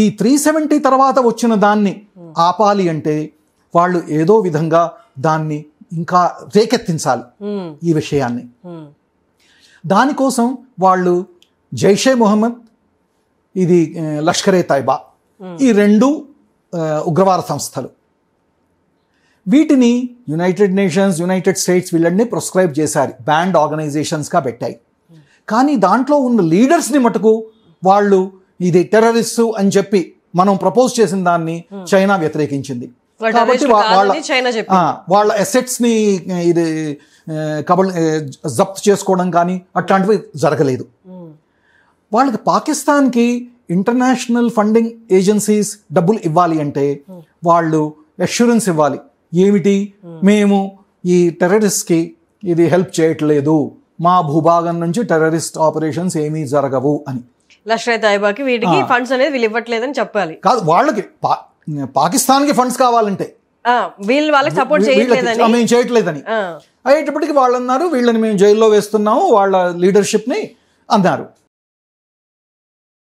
ఈ 370 తర్వాత వచ్చిన దాన్ని ఆపాలి అంటే వాళ్ళు ఏదో విధంగా దాన్ని ఇంకా రేకెత్తించాలి ఈ విషయాన్ని. దానికోసం వాళ్ళు జైషే మొహమ్మద్, ఇది లష్కరే తైబా, ఈ రెండు ఉగ్రవాద సంస్థలు, వీటిని యునైటెడ్ నేషన్స్, యునైటెడ్ స్టేట్స్ వీళ్ళని ప్రిస్క్రైబ్ చేశారు, బ్యాండ్ ఆర్గనైజేషన్స్గా పెట్టాయి. కానీ దాంట్లో ఉన్న లీడర్స్ని మటుకు వాళ్ళు ఇది టెర్రరిస్టు అని చెప్పి మనం ప్రపోజ్ చేసిన దాన్ని చైనా వ్యతిరేకించింది. కాబట్టి వాళ్ళ అసెట్స్ని ఇది జప్తు చేసుకోవడం కానీ అట్లాంటివి జరగలేదు. వాళ్ళకి పాకిస్తాన్కి ఇంటర్నేషనల్ ఫండింగ్ ఏజెన్సీస్ డబ్బులు ఇవ్వాలి అంటే వాళ్ళు అష్యూరెన్స్ ఇవ్వాలి. ఏమిటి, మేము ఈ టెర్రరిస్ట్కి ఇది హెల్ప్ చేయట్లేదు, మా భూభాగం నుంచి టెర్రరిస్ట్ ఆపరేషన్స్ ఏమీ జరగవు అని. లష్కర్ తైబాకి వీటికి ఫండ్స్ అనేది వీళ్ళు ఇవ్వట్లేదని చెప్పాలి. కాదు, వాళ్ళకి పాకిస్తాన్కి ఫండ్స్ కావాలంటే వీళ్ళు వాళ్ళకి సపోర్ట్ చేయట్లేదని, మేము చేయట్లేదని అయ్యేటప్పటికి వాళ్ళు అన్నారు, వీళ్ళని మేము జైల్లో వేస్తున్నాము, వాళ్ళ లీడర్షిప్ని అన్నారు.